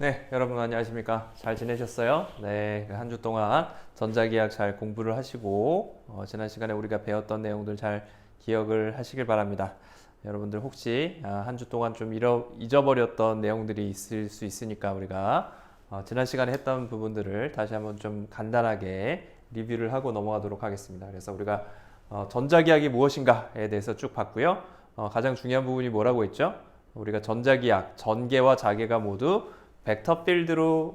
네, 여러분 안녕하십니까? 잘 지내셨어요? 네, 한 주 동안 전자기학 잘 공부를 하시고 지난 시간에 우리가 배웠던 내용들 잘 기억을 하시길 바랍니다. 여러분들 혹시 한 주 동안 좀 잊어버렸던 내용들이 있을 수 있으니까 우리가 지난 시간에 했던 부분들을 다시 한번 좀 간단하게 리뷰를 하고 넘어가도록 하겠습니다. 그래서 우리가 전자기학이 무엇인가에 대해서 쭉 봤고요. 가장 중요한 부분이 뭐라고 했죠? 우리가 전자기학, 전개와 자개가 모두 벡터 필드로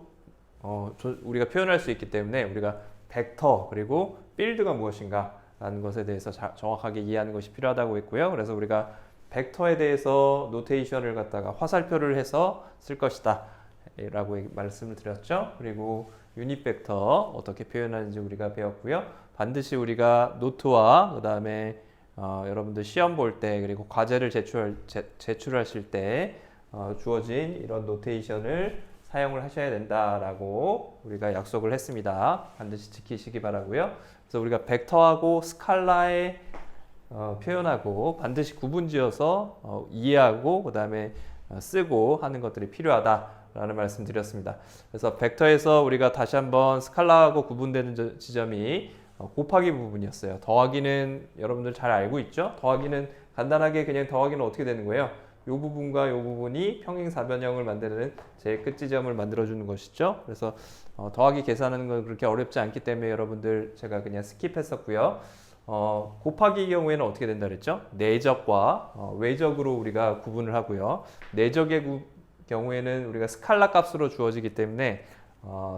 우리가 표현할 수 있기 때문에 우리가 벡터 그리고 필드가 무엇인가 라는 것에 대해서 정확하게 이해하는 것이 필요하다고 했고요. 그래서 우리가 벡터에 대해서 노테이션을 갖다가 화살표를 해서 쓸 것이다 라고 말씀을 드렸죠. 그리고 유닛 벡터 어떻게 표현하는지 우리가 배웠고요. 반드시 우리가 노트와 그 다음에 여러분들 시험 볼 때 그리고 과제를 제출하실 때 주어진 이런 노테이션을 사용을 하셔야 된다라고 우리가 약속을 했습니다. 반드시 지키시기 바라고요. 그래서 우리가 벡터하고 스칼라의 표현하고 반드시 구분지어서 이해하고 그 다음에 쓰고 하는 것들이 필요하다라는 말씀 드렸습니다. 그래서 벡터에서 우리가 다시 한번 스칼라하고 구분되는 지점이 곱하기 부분이었어요. 더하기는 여러분들 잘 알고 있죠? 더하기는 간단하게 그냥 더하기는 어떻게 되는 거예요? 이 부분과 이 부분이 평행사변형을 만드는 제일 끝 지점을 만들어주는 것이죠. 그래서 더하기 계산하는 건 그렇게 어렵지 않기 때문에 여러분들 제가 그냥 스킵했었고요. 곱하기 경우에는 어떻게 된다 그랬죠? 내적과 외적으로 우리가 구분을 하고요. 내적의 경우에는 우리가 스칼라 값으로 주어지기 때문에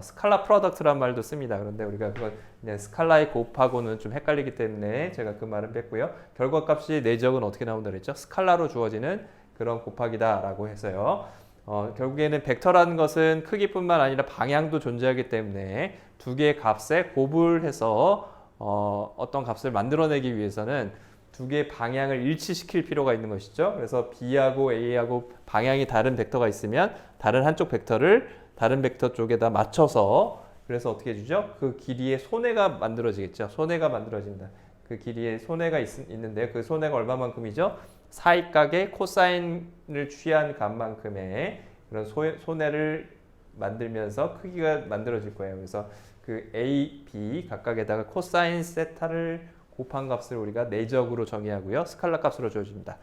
스칼라 프로덕트란 말도 씁니다. 그런데 우리가 그건 그냥 스칼라에 곱하고는 좀 헷갈리기 때문에 제가 그 말은 뺐고요. 결과값이 내적은 어떻게 나온다 그랬죠? 스칼라로 주어지는 그런 곱하기다라고 해서요. 결국에는 벡터라는 것은 크기뿐만 아니라 방향도 존재하기 때문에 두 개의 값에 곱을 해서 어떤 값을 만들어내기 위해서는 두 개의 방향을 일치시킬 필요가 있는 것이죠. 그래서 B하고 A하고 방향이 다른 벡터가 있으면 다른 한쪽 벡터를 다른 벡터 쪽에다 맞춰서 그래서 어떻게 해주죠? 그 길이의 손해가 만들어지겠죠. 손해가 만들어진다. 그 길이에 손해가 있는데 그 손해가 얼마만큼이죠? 사익각의 코사인을 취한 값만큼의 그런 손해를 만들면서 크기가 만들어질 거예요. 그래서 그 A, B 각각에다가 코사인 세타를 곱한 값을 우리가 내적으로 정의하고요. 스칼라 값으로 주어집니다.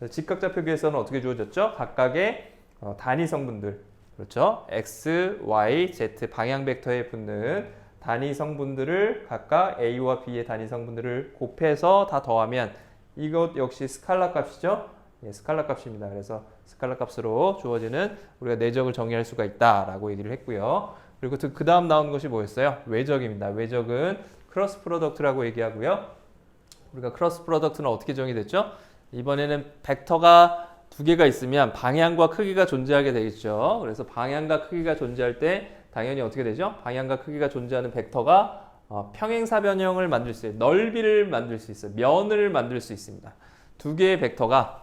직각좌표기에서는 어떻게 주어졌죠? 각각의 단위 성분들, 그렇죠? X, Y, Z 방향 벡터에 붙는 단위 성분들을 각각 A와 B의 단위 성분들을 곱해서 다 더하면 이것 역시 스칼라 값이죠. 예, 스칼라 값입니다. 그래서 스칼라 값으로 주어지는 우리가 내적을 정의할 수가 있다라고 얘기를 했고요. 그리고 그 다음 나오는 것이 뭐였어요? 외적입니다. 외적은 크로스 프로덕트라고 얘기하고요. 우리가 크로스 프로덕트는 어떻게 정의됐죠? 이번에는 벡터가 두 개가 있으면 방향과 크기가 존재하게 되겠죠. 그래서 방향과 크기가 존재할 때 당연히 어떻게 되죠? 방향과 크기가 존재하는 벡터가 평행사변형을 만들 수 있어요. 넓이를 만들 수 있어요. 면을 만들 수 있습니다. 두 개의 벡터가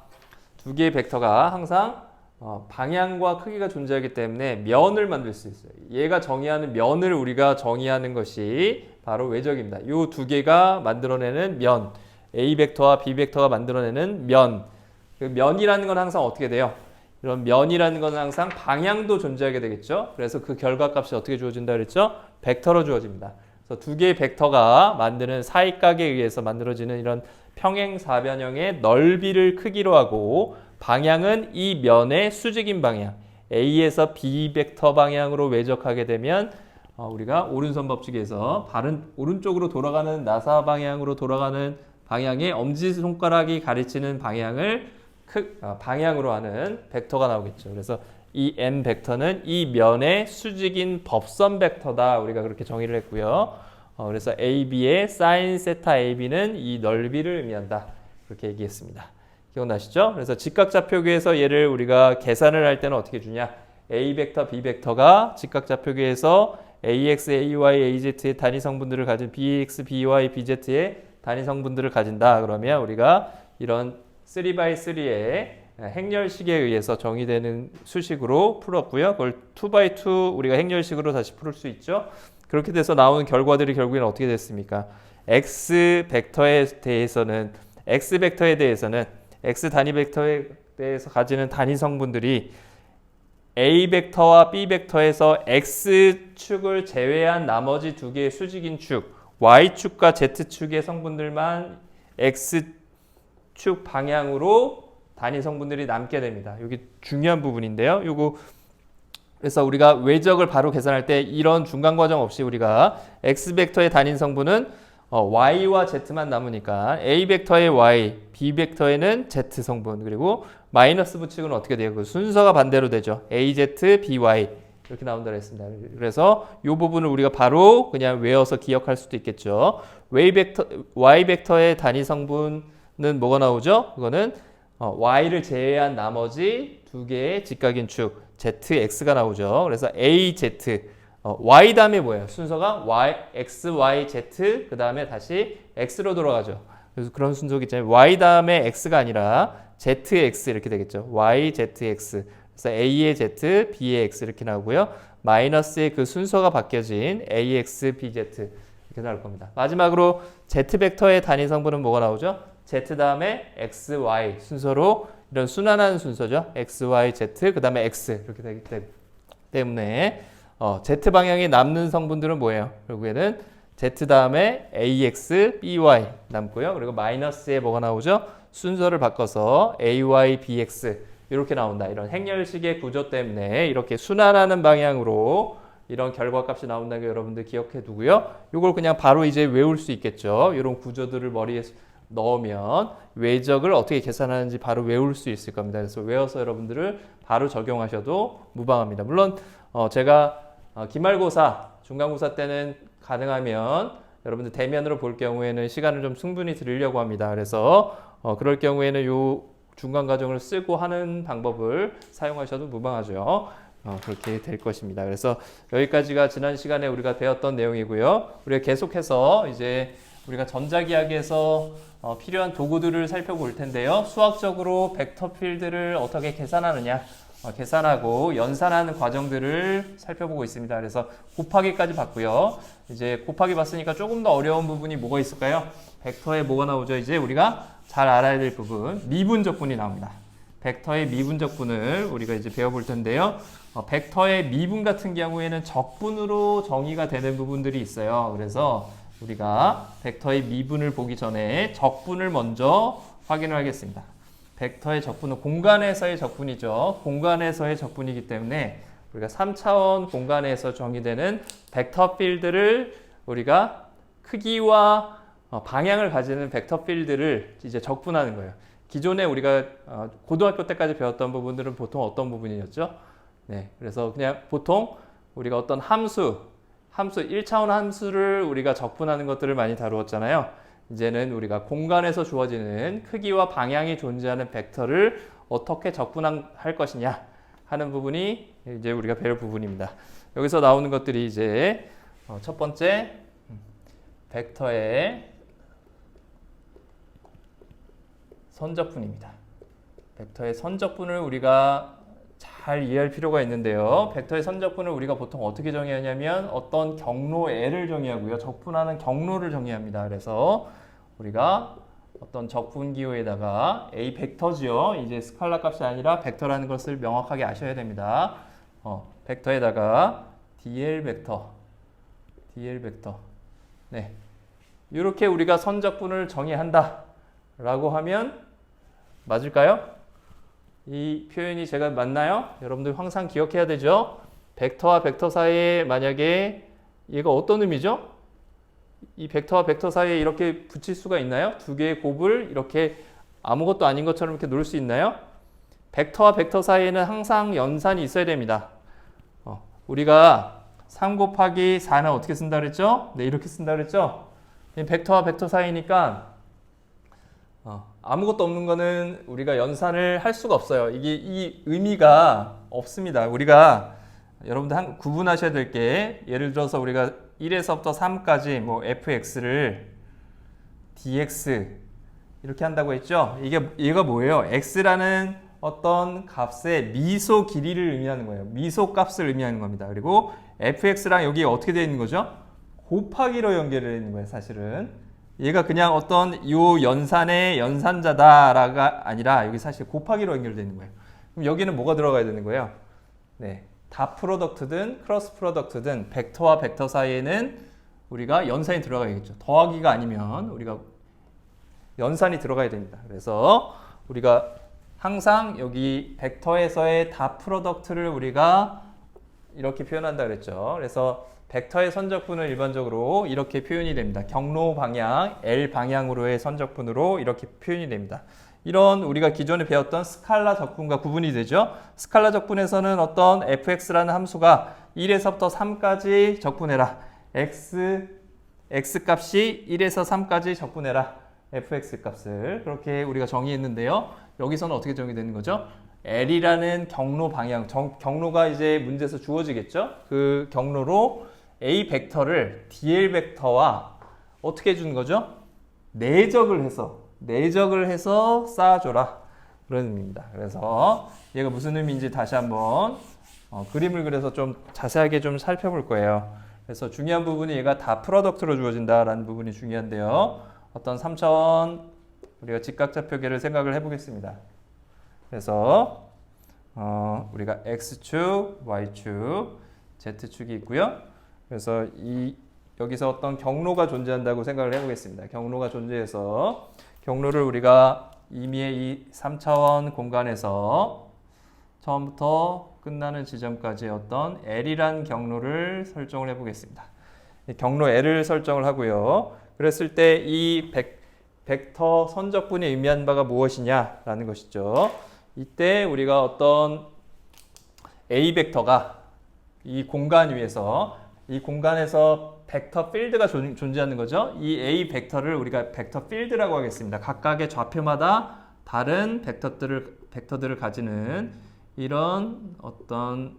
항상 방향과 크기가 존재하기 때문에 면을 만들 수 있어요. 얘가 정의하는 면을 우리가 정의하는 것이 바로 외적입니다. 이 두 개가 만들어내는 면, A 벡터와 B 벡터가 만들어내는 면. 그 면이라는 건 항상 어떻게 돼요? 이런 면이라는 건 항상 방향도 존재하게 되겠죠. 그래서 그 결과값이 어떻게 주어진다 그랬죠? 벡터로 주어집니다. 그래서 두 개의 벡터가 만드는 사익각에 의해서 만들어지는 이런 평행사변형의 넓이를 크기로 하고 방향은 이 면의 수직인 방향 A에서 B 벡터 방향으로 외적하게 되면 우리가 오른손 법칙에서 오른쪽으로 돌아가는 나사 방향으로 돌아가는 방향의 엄지손가락이 가리치는 방향을 방향으로 하는 벡터가 나오겠죠. 그래서 이 n 벡터는 이 면의 수직인 법선 벡터다. 우리가 그렇게 정의를 했고요. 그래서 AB의 사인 세타 AB는 이 넓이를 의미한다. 그렇게 얘기했습니다. 기억나시죠? 그래서 직각좌표기에서 얘를 우리가 계산을 할 때는 어떻게 주냐? A 벡터, B 벡터가 직각좌표기에서 AX, AY, AZ의 단위 성분들을 가진 BX, BY, BZ의 단위 성분들을 가진다. 그러면 우리가 이런 3x3의 행렬식에 의해서 정의되는 수식으로 풀었고요. 그걸 2x2 우리가 행렬식으로 다시 풀 수 있죠. 그렇게 돼서 나오는 결과들이 결국에는 어떻게 됐습니까? X 벡터에 대해서는 X 단위 벡터에 대해서 가지는 단위 성분들이 A 벡터와 B 벡터에서 X축을 제외한 나머지 두 개의 수직인 축, Y축과 Z축의 성분들만 X축 방향으로 단위 성분들이 남게 됩니다. 여기 중요한 부분인데요. 요거 그래서 우리가 외적을 바로 계산할 때 이런 중간 과정 없이 우리가 X 벡터의 단위 성분은 Y와 Z만 남으니까 A 벡터의 Y, B 벡터에는 Z 성분, 그리고 마이너스 붙이고는 어떻게 돼요? 그 순서가 반대로 되죠. AZ, BY 이렇게 나온다고 했습니다. 그래서 이 부분을 우리가 바로 그냥 외워서 기억할 수도 있겠죠. Y 벡터의 단위 성분은 뭐가 나오죠? 그거는 Y를 제외한 나머지 두 개의 직각인 축 ZX가 나오죠. 그래서 AZ Y 다음에 뭐예요? 순서가 X, Y, Z 그 다음에 다시 X로 돌아가죠. 그래서 그런 순서기 때문에 Y 다음에 X가 아니라 ZX 이렇게 되겠죠. Y, ZX 그래서 A의 Z, B의 X 이렇게 나오고요. 마이너스의 그 순서가 바뀌어진 AX, BZ 이렇게 나올 겁니다. 마지막으로 Z 벡터의 단위 성분은 뭐가 나오죠? Z 다음에 X, Y 순서로 이런 순환하는 순서죠. X, Y, Z 그 다음에 X 이렇게 되기 때문에 Z 방향에 남는 성분들은 뭐예요? 결국에는 Z 다음에 AX, BY 남고요. 그리고 마이너스에 뭐가 나오죠? 순서를 바꿔서 AY, BX 이렇게 나온다. 이런 행렬식의 구조 때문에 이렇게 순환하는 방향으로 이런 결과값이 나온다는 게 여러분들 기억해 두고요. 이걸 그냥 바로 이제 외울 수 있겠죠. 이런 구조들을 머리에 넣으면 외적을 어떻게 계산하는지 바로 외울 수 있을 겁니다. 그래서 외워서 여러분들을 바로 적용하셔도 무방합니다. 물론 제가 기말고사, 중간고사 때는 가능하면 여러분들 대면으로 볼 경우에는 시간을 좀 충분히 드리려고 합니다. 그래서 그럴 경우에는 요 중간 과정을 쓰고 하는 방법을 사용하셔도 무방하죠. 그렇게 될 것입니다. 그래서 여기까지가 지난 시간에 우리가 배웠던 내용이고요. 우리가 계속해서 이제 우리가 전자기학에서 필요한 도구들을 살펴볼 텐데요. 수학적으로 벡터 필드를 어떻게 계산하느냐, 계산하고 연산하는 과정들을 살펴보고 있습니다. 그래서 곱하기까지 봤고요. 이제 곱하기 봤으니까 조금 더 어려운 부분이 뭐가 있을까요? 벡터에 뭐가 나오죠? 이제 우리가 잘 알아야 될 부분, 미분적분이 나옵니다. 벡터의 미분적분을 우리가 이제 배워볼 텐데요. 벡터의 미분 같은 경우에는 적분으로 정의가 되는 부분들이 있어요. 그래서 우리가 벡터의 미분을 보기 전에 적분을 먼저 확인을 하겠습니다. 벡터의 적분은 공간에서의 적분이죠. 공간에서의 적분이기 때문에 우리가 3차원 공간에서 정의되는 벡터 필드를 우리가 크기와 방향을 가지는 벡터 필드를 이제 적분하는 거예요. 기존에 우리가 고등학교 때까지 배웠던 부분들은 보통 어떤 부분이었죠? 네, 그래서 그냥 보통 우리가 어떤 함수 1차원 함수를 우리가 적분하는 것들을 많이 다루었잖아요. 이제는 우리가 공간에서 주어지는 크기와 방향이 존재하는 벡터를 어떻게 적분할 것이냐 하는 부분이 이제 우리가 배울 부분입니다. 여기서 나오는 것들이 이제 첫 번째 벡터의 선적분입니다. 벡터의 선적분을 우리가 잘 이해할 필요가 있는데요. 벡터의 선적분을 우리가 보통 어떻게 정의하냐면 어떤 경로 L을 정의하고요. 적분하는 경로를 정의합니다. 그래서 우리가 어떤 적분 기호에다가 A 벡터지요. 이제 스칼라 값이 아니라 벡터라는 것을 명확하게 아셔야 됩니다. 벡터에다가 DL 벡터. 네. 이렇게 우리가 선적분을 정의한다. 라고 하면 맞을까요? 이 표현이 제가 맞나요? 여러분들 항상 기억해야 되죠? 벡터와 벡터 사이에 만약에 얘가 어떤 의미죠? 이 벡터와 벡터 사이에 이렇게 붙일 수가 있나요? 두 개의 곱을 이렇게 아무것도 아닌 것처럼 이렇게 놓을 수 있나요? 벡터와 벡터 사이에는 항상 연산이 있어야 됩니다. 우리가 3 곱하기 4는 어떻게 쓴다 그랬죠? 네, 이렇게 쓴다 그랬죠? 벡터와 벡터 사이니까 아무것도 없는 거는 우리가 연산을 할 수가 없어요. 이게 이 의미가 없습니다. 우리가 여러분들 구분하셔야 될 게 예를 들어서 우리가 1에서부터 3까지 뭐 fx를 dx 이렇게 한다고 했죠. 얘가 뭐예요? x라는 어떤 값의 미소 길이를 의미하는 거예요. 미소 값을 의미하는 겁니다. 그리고 fx랑 여기 어떻게 되어 있는 거죠? 곱하기로 연결되어 있는 거예요, 사실은. 얘가 그냥 어떤 요 연산의 연산자다가 아니라 여기 사실 곱하기로 연결되어 있는 거예요. 그럼 여기는 뭐가 들어가야 되는 거예요? 네, 다 프로덕트든 크로스 프로덕트든 벡터와 벡터 사이에는 우리가 연산이 들어가야겠죠. 더하기가 아니면 우리가 연산이 들어가야 됩니다. 그래서 우리가 항상 여기 벡터에서의 다 프로덕트를 우리가 이렇게 표현한다 그랬죠. 그래서 벡터의 선적분은 일반적으로 이렇게 표현이 됩니다. 경로 방향, L 방향으로의 선적분으로 이렇게 표현이 됩니다. 이런 우리가 기존에 배웠던 스칼라 적분과 구분이 되죠. 스칼라 적분에서는 어떤 fx라는 함수가 1에서부터 3까지 적분해라. x 값이 1에서 3까지 적분해라. fx 값을 그렇게 우리가 정의했는데요. 여기서는 어떻게 정의되는 거죠? L이라는 경로 방향, 경로가 이제 문제에서 주어지겠죠. 그 경로로 A 벡터를 DL 벡터와 어떻게 해주는 거죠? 내적을 해서 쌓아줘라. 그런 의미입니다. 그래서 얘가 무슨 의미인지 다시 한번 그림을 그려서 좀 자세하게 좀 살펴볼 거예요. 그래서 중요한 부분이 얘가 다 프로덕트로 주어진다라는 부분이 중요한데요. 어떤 3차원 우리가 직각좌표계를 생각을 해보겠습니다. 그래서 우리가 X축, Y축, Z축이 있고요. 그래서 여기서 어떤 경로가 존재한다고 생각을 해보겠습니다. 경로가 존재해서 경로를 우리가 임의의 이 3차원 공간에서 처음부터 끝나는 지점까지 어떤 L이란 경로를 설정을 해보겠습니다. 경로 L을 설정을 하고요. 그랬을 때 이 벡터 선적분이 의미하는 바가 무엇이냐라는 것이죠. 이때 우리가 어떤 A 벡터가 이 공간 위에서 이 공간에서 벡터 필드가 존재하는 거죠. 이 A 벡터를 우리가 벡터 필드라고 하겠습니다. 각각의 좌표마다 다른 벡터들을 가지는 이런 어떤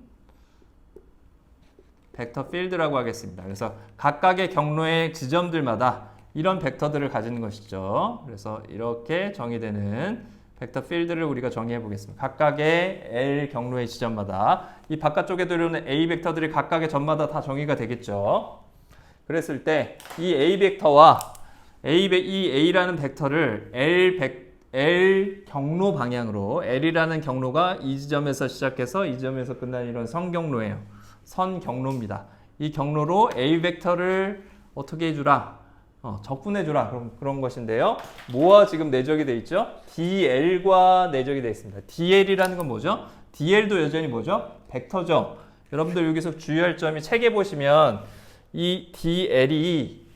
벡터 필드라고 하겠습니다. 그래서 각각의 경로의 지점들마다 이런 벡터들을 가지는 것이죠. 그래서 이렇게 정의되는 벡터 필드를 우리가 정의해 보겠습니다. 각각의 L 경로의 지점마다 이 바깥쪽에 들어오는 A 벡터들이 각각의 점마다 다 정의가 되겠죠. 그랬을 때 이 A 벡터와 이 A라는 벡터를 L 경로 방향으로 L이라는 경로가 이 지점에서 시작해서 이 지점에서 끝나는 이런 선경로예요. 선경로입니다. 이 경로로 A 벡터를 어떻게 해주라? 적분해주라. 그런 것인데요. 뭐와 지금 내적이 되어 있죠? DL과 내적이 되어 있습니다. DL이라는 건 뭐죠? DL도 여전히 뭐죠? 벡터죠. 여러분들 여기서 주의할 점이 책에 보시면 이 DL이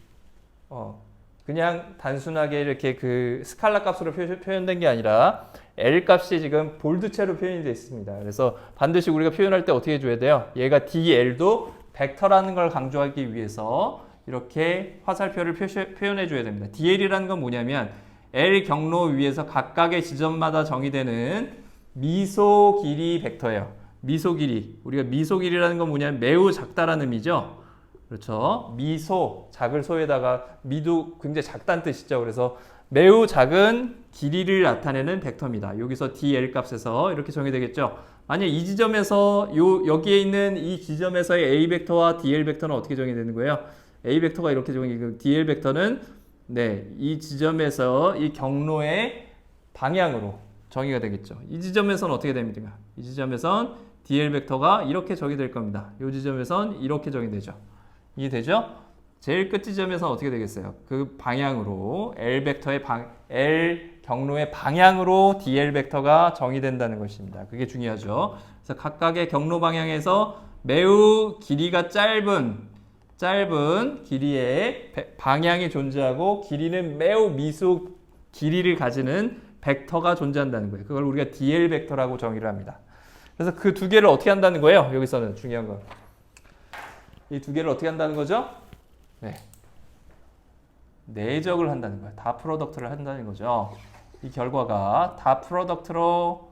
그냥 단순하게 이렇게 그 스칼라 값으로 표현된 게 아니라 L 값이 지금 볼드체로 표현이 되어 있습니다. 그래서 반드시 우리가 표현할 때 어떻게 해줘야 돼요? 얘가 DL도 벡터라는 걸 강조하기 위해서 이렇게 화살표를 표현해 줘야 됩니다. DL이라는 건 뭐냐면 L 경로 위에서 각각의 지점마다 정의되는 미소 길이 벡터예요. 미소 길이. 우리가 미소 길이라는 건 뭐냐면 매우 작다라는 의미죠. 그렇죠. 미소, 작을 소에다가 미도 굉장히 작다는 뜻이죠. 그래서 매우 작은 길이를 나타내는 벡터입니다. 여기서 DL 값에서 이렇게 정의되겠죠. 만약 이 지점에서 여기에 있는 이 지점에서의 A 벡터와 DL 벡터는 어떻게 정의되는 거예요? A 벡터가 이렇게 정의되고 DL 벡터는 이 지점에서 이 경로의 방향으로 정의가 되겠죠. 이 지점에서는 어떻게 됩니까? 이 지점에선 DL 벡터가 이렇게 정의될 겁니다. 이 지점에선 이렇게 정의되죠. 이해되죠? 제일 끝 지점에서는 어떻게 되겠어요? 그 방향으로 L 경로의 방향으로 DL 벡터가 정의된다는 것입니다. 그게 중요하죠. 그래서 각각의 경로 방향에서 매우 길이가 짧은 길이의 방향이 존재하고 길이는 매우 미소 길이를 가지는 벡터가 존재한다는 거예요. 그걸 우리가 DL 벡터라고 정의를 합니다. 그래서 그 두 개를 어떻게 한다는 거예요? 여기서는 중요한 건. 이 두 개를 어떻게 한다는 거죠? 내적을 한다는 거예요. 다 프로덕트를 한다는 거죠. 이 결과가 다 프로덕트로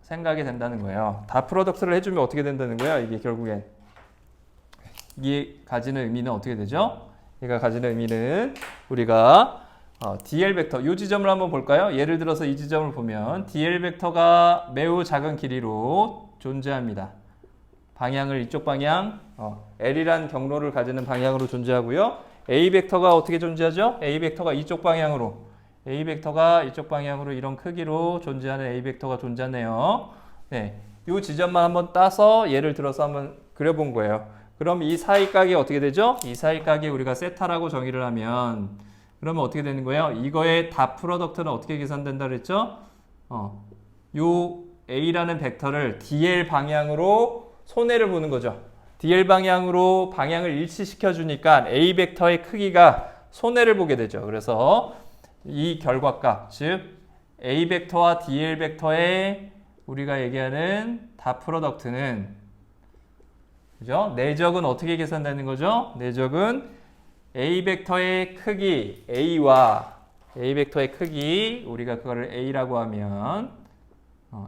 생각이 된다는 거예요. 다 프로덕트를 해주면 어떻게 된다는 거예요? 이게 결국엔. 이게 가지는 의미는 어떻게 되죠? 얘가 가지는 의미는 우리가 DL 벡터, 이 지점을 한번 볼까요? 예를 들어서 이 지점을 보면 DL 벡터가 매우 작은 길이로 존재합니다. 방향을 이쪽 방향, L이란 경로를 가지는 방향으로 존재하고요. A 벡터가 어떻게 존재하죠? A 벡터가 이쪽 방향으로 이런 크기로 존재하는 A 벡터가 존재하네요. 이 지점만 한번 따서 예를 들어서 한번 그려본 거예요. 그럼 이 사이각이 어떻게 되죠? 이 사이각이 우리가 세타라고 정의를 하면 그러면 어떻게 되는 거예요? 이거의 닷 프로덕트는 어떻게 계산된다 그랬죠? 요 A라는 벡터를 DL 방향으로 손해를 보는 거죠. DL 방향으로 방향을 일치시켜 주니까 A 벡터의 크기가 손해를 보게 되죠. 그래서 이 결과값, 즉 A 벡터와 DL 벡터의 우리가 얘기하는 닷 프로덕트는 그죠? 내적은 어떻게 계산되는 거죠? 내적은 A 벡터의 크기 A와 A 벡터의 크기 우리가 그거를 A라고 하면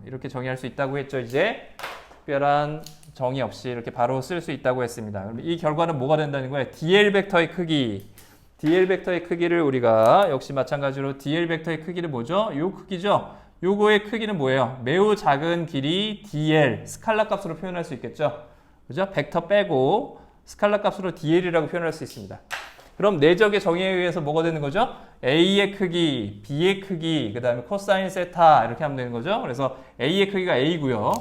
이렇게 정의할 수 있다고 했죠. 이제 특별한 정의 없이 이렇게 바로 쓸 수 있다고 했습니다. 그럼 이 결과는 뭐가 된다는 거예요? DL 벡터의 크기. DL 벡터의 크기를 우리가 역시 마찬가지로 DL 벡터의 크기는 뭐죠? 요 크기죠. 요거의 크기는 뭐예요? 매우 작은 길이 DL 스칼라 값으로 표현할 수 있겠죠. 그죠? 벡터 빼고 스칼라 값으로 DL이라고 표현할 수 있습니다. 그럼 내적의 정의에 의해서 뭐가 되는 거죠? A의 크기, B의 크기, 그 다음에 코사인 세타 이렇게 하면 되는 거죠. 그래서 A의 크기가 A고요.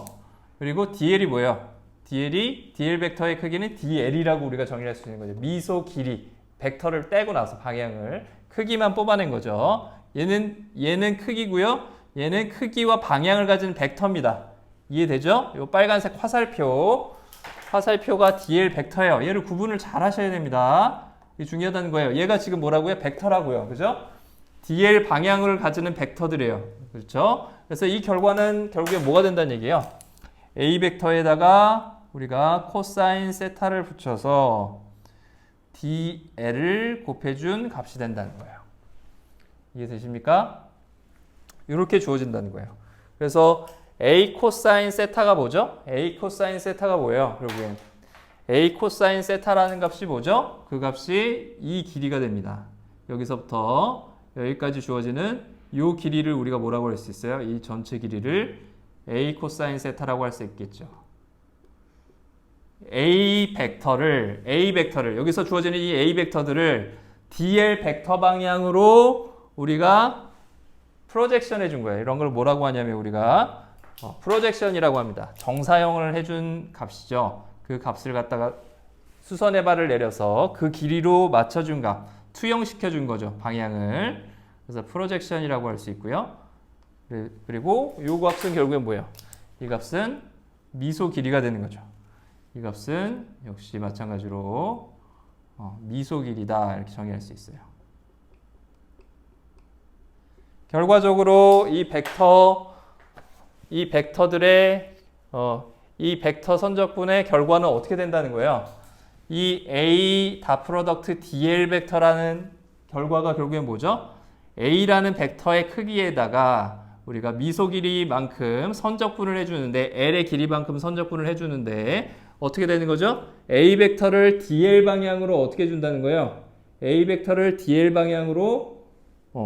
그리고 DL이 뭐예요? DL 벡터의 크기는 DL이라고 우리가 정의할 수 있는 거죠. 미소 길이, 벡터를 떼고 나서 방향을 크기만 뽑아낸 거죠. 얘는 크기고요. 얘는 크기와 방향을 가진 벡터입니다. 이해되죠? 이 빨간색 화살표가 DL 벡터예요. 얘를 구분을 잘 하셔야 됩니다. 이게 중요하다는 거예요. 얘가 지금 뭐라고요? 벡터라고요. 그죠? DL 방향을 가지는 벡터들이에요. 그렇죠? 그래서 이 결과는 결국에 뭐가 된다는 얘기예요? A 벡터에다가 우리가 코사인 세타를 붙여서 DL을 곱해준 값이 된다는 거예요. 이해되십니까? 이렇게 주어진다는 거예요. 그래서 A 코사인 세타가 뭐죠? A 코사인 세타가 뭐예요? 결국엔 A 코사인 세타라는 값이 뭐죠? 그 값이 이 길이가 됩니다. 여기서부터 여기까지 주어지는 이 길이를 우리가 뭐라고 할 수 있어요? 이 전체 길이를 A 코사인 세타라고 할 수 있겠죠. A 벡터를 여기서 주어지는 이 A 벡터들을 DL 벡터 방향으로 우리가 프로젝션 해준 거예요. 이런 걸 뭐라고 하냐면 우리가 프로젝션이라고 합니다. 정사형을 해준 값이죠. 그 값을 갖다가 수선의 발을 내려서 그 길이로 맞춰준 값, 투영시켜준 거죠. 방향을. 그래서 프로젝션이라고 할 수 있고요. 그리고 이 값은 결국엔 뭐예요? 이 값은 미소 길이가 되는 거죠. 이 값은 역시 마찬가지로 미소 길이다 이렇게 정의할 수 있어요. 결과적으로 이 벡터들의 이 벡터 선적분의 결과는 어떻게 된다는 거예요? 이 A 닷 프로덕트 DL 벡터라는 결과가 결국엔 뭐죠? A라는 벡터의 크기에다가 우리가 미소 길이만큼 선적분을 해주는데 L의 길이만큼 선적분을 해주는데 어떻게 되는 거죠? A 벡터를 DL 방향으로 어떻게 준다는 거예요? A 벡터를 DL 방향으로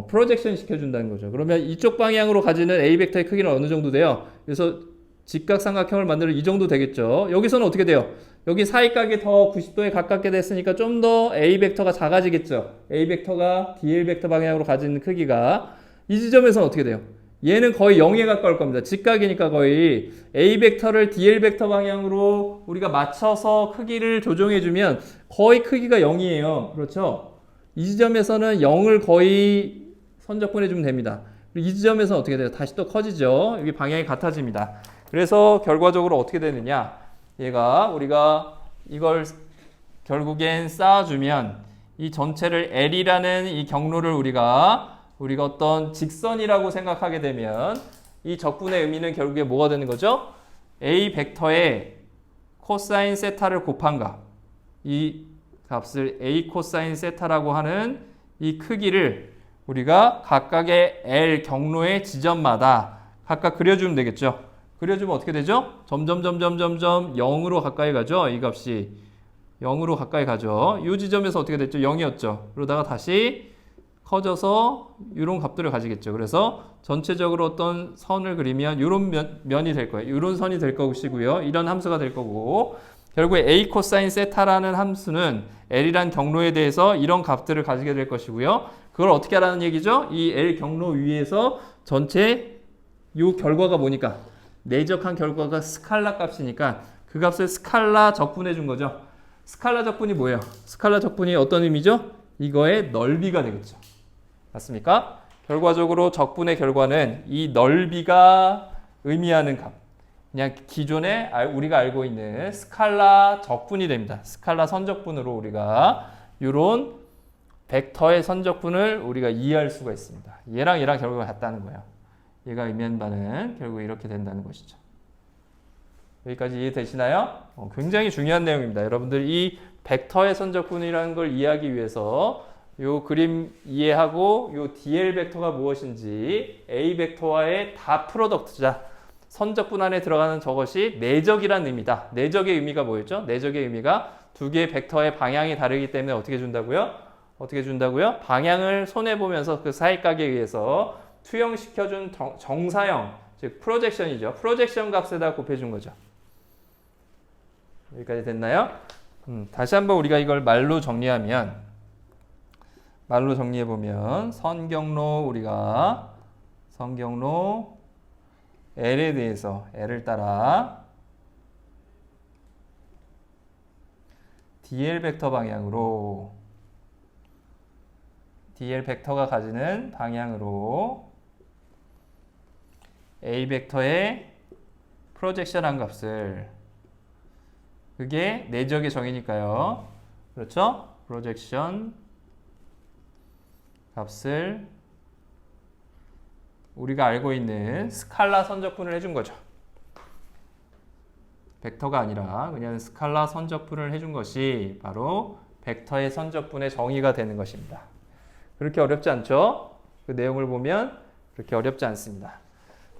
프로젝션 시켜준다는 거죠. 그러면 이쪽 방향으로 가지는 A 벡터의 크기는 어느 정도 돼요? 그래서 직각삼각형을 만들어 이 정도 되겠죠. 여기서는 어떻게 돼요? 여기 사이각이 더 90도에 가깝게 됐으니까 좀 더 A 벡터가 작아지겠죠. A 벡터가 DL 벡터 방향으로 가지는 크기가 이 지점에서는 어떻게 돼요? 얘는 거의 0에 가까울 겁니다. 직각이니까 거의 A 벡터를 DL 벡터 방향으로 우리가 맞춰서 크기를 조정해주면 거의 크기가 0이에요. 그렇죠? 이 지점에서는 0을 거의 선적분해주면 됩니다. 이 지점에서는 어떻게 돼요? 다시 또 커지죠. 여기 방향이 같아집니다. 그래서 결과적으로 어떻게 되느냐? 얘가 우리가 이걸 결국엔 쌓아주면 이 전체를 L이라는 이 경로를 우리가 어떤 직선이라고 생각하게 되면 이 적분의 의미는 결국에 뭐가 되는 거죠? A 벡터의 코사인 세타를 곱한 값. 이 값을 A 코사인 세타라고 하는 이 크기를 우리가 각각의 L 경로의 지점마다 각각 그려주면 되겠죠. 그려주면 어떻게 되죠? 점점 0으로 가까이 가죠. 이 값이 0으로 가까이 가죠. 이 지점에서 어떻게 됐죠? 0이었죠. 그러다가 다시 커져서 이런 값들을 가지겠죠. 그래서 전체적으로 어떤 선을 그리면 이런 면이 될 거예요. 이런 선이 될 것이고요. 이런 함수가 될 거고 결국에 A 코사인 세타라는 함수는 L이란 경로에 대해서 이런 값들을 가지게 될 것이고요. 그걸 어떻게 하라는 얘기죠? 이 L 경로 위에서 전체 이 결과가 뭐니까 내적한 결과가 스칼라 값이니까 그 값을 스칼라 적분해 준 거죠. 스칼라 적분이 뭐예요? 스칼라 적분이 어떤 의미죠? 이거의 넓이가 되겠죠. 맞습니까? 결과적으로 적분의 결과는 이 넓이가 의미하는 값. 그냥 기존에 우리가 알고 있는 스칼라 적분이 됩니다. 스칼라 선적분으로 우리가 이런 벡터의 선적분을 우리가 이해할 수가 있습니다. 얘랑 얘랑 결과가 같다는 거예요. 얘가 의미하는 바는 결국 이렇게 된다는 것이죠. 여기까지 이해되시나요? 굉장히 중요한 내용입니다. 여러분들 이 벡터의 선적분이라는 걸 이해하기 위해서 요 그림 이해하고 요 DL 벡터가 무엇인지 A 벡터와의 다 프로덕트자 선적분 안에 들어가는 저것이 내적이라는 의미다. 내적의 의미가 뭐였죠? 내적의 의미가 두 개의 벡터의 방향이 다르기 때문에 어떻게 준다고요? 어떻게 준다고요? 방향을 손해보면서 그 사익각에 의해서 투영시켜준 정사형, 즉 프로젝션이죠. 프로젝션 값에다 곱해준 거죠. 여기까지 됐나요? 다시 한번 우리가 이걸 말로 정리해보면 선경로 우리가 선경로 L에 대해서 L을 따라 DL 벡터 방향으로 DL 벡터가 가지는 방향으로 A 벡터의 프로젝션한 값을 그게 내적의 정의니까요. 그렇죠? 프로젝션 값을 우리가 알고 있는 스칼라 선적분을 해준 거죠. 벡터가 아니라 그냥 스칼라 선적분을 해준 것이 바로 벡터의 선적분의 정의가 되는 것입니다. 그렇게 어렵지 않죠? 그 내용을 보면 그렇게 어렵지 않습니다.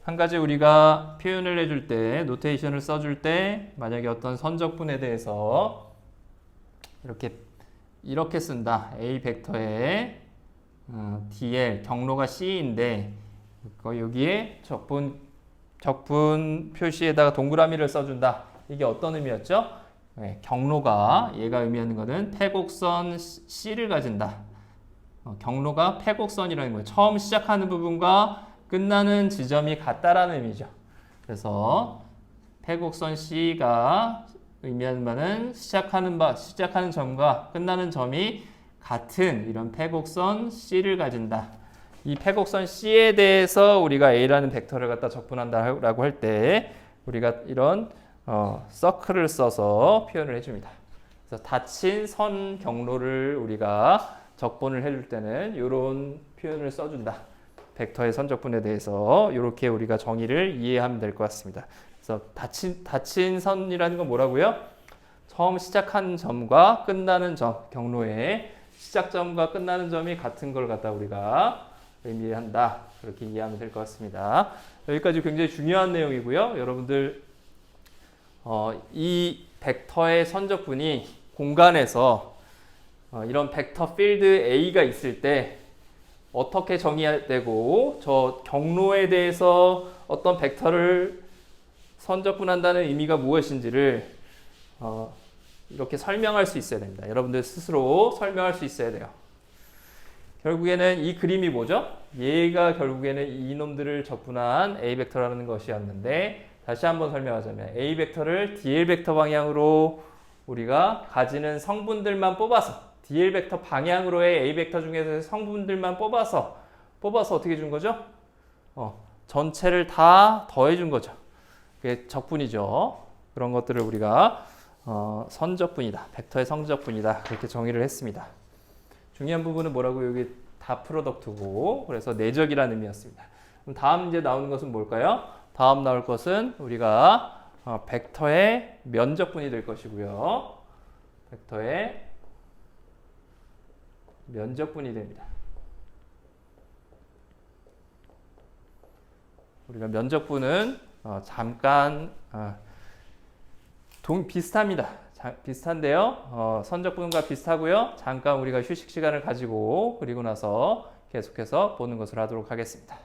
한 가지 우리가 표현을 해줄 때, 노테이션을 써줄 때 만약에 어떤 선적분에 대해서 이렇게 쓴다. A 벡터의 DL, 경로가 C인데 여기에 적분 표시에다가 동그라미를 써준다. 이게 어떤 의미였죠? 네, 경로가 얘가 의미하는 것은 패곡선 C를 가진다. 경로가 패곡선이라는 거예요. 처음 시작하는 부분과 끝나는 지점이 같다라는 의미죠. 그래서 패곡선 C가 의미하는 바는 시작하는 점과 끝나는 점이 같은 이런 패곡선 C를 가진다. 이 패곡선 C에 대해서 우리가 A라는 벡터를 갖다 적분한다라고 할 때 우리가 이런 서클을 써서 표현을 해줍니다. 그래서 닫힌 선 경로를 우리가 적분을 해줄 때는 이런 표현을 써준다. 벡터의 선적분에 대해서 이렇게 우리가 정의를 이해하면 될 것 같습니다. 그래서 닫힌 선이라는 건 뭐라고요? 처음 시작한 점과 끝나는 점, 경로의 시작점과 끝나는 점이 같은 걸 갖다 우리가 의미한다. 그렇게 이해하면 될 것 같습니다. 여기까지 굉장히 중요한 내용이고요. 여러분들 이 벡터의 선적분이 공간에서 이런 벡터 필드 A가 있을 때 어떻게 정의되고 저 경로에 대해서 어떤 벡터를 선적분한다는 의미가 무엇인지를 이렇게 설명할 수 있어야 됩니다. 여러분들 스스로 설명할 수 있어야 돼요. 결국에는 이 그림이 뭐죠? 얘가 결국에는 이놈들을 적분한 A 벡터라는 것이었는데 다시 한번 설명하자면 A 벡터를 DL 벡터 방향으로 우리가 가지는 성분들만 뽑아서 DL 벡터 방향으로의 A 벡터 중에서 성분들만 뽑아서 어떻게 준 거죠? 전체를 다 더해 준 거죠. 그게 적분이죠. 그런 것들을 우리가 선적분이다. 벡터의 성적분이다. 그렇게 정의를 했습니다. 중요한 부분은 뭐라고? 여기 다 프로덕트고 그래서 내적이라는 의미였습니다. 그럼 다음 이제 나오는 것은 뭘까요? 다음 나올 것은 우리가 벡터의 면적분이 될 것이고요. 벡터의 면적분이 됩니다. 우리가 면적분은 잠깐 비슷합니다. 비슷한데요. 선적분과 비슷하고요. 잠깐 우리가 휴식 시간을 가지고 그리고 나서 계속해서 보는 것을 하도록 하겠습니다.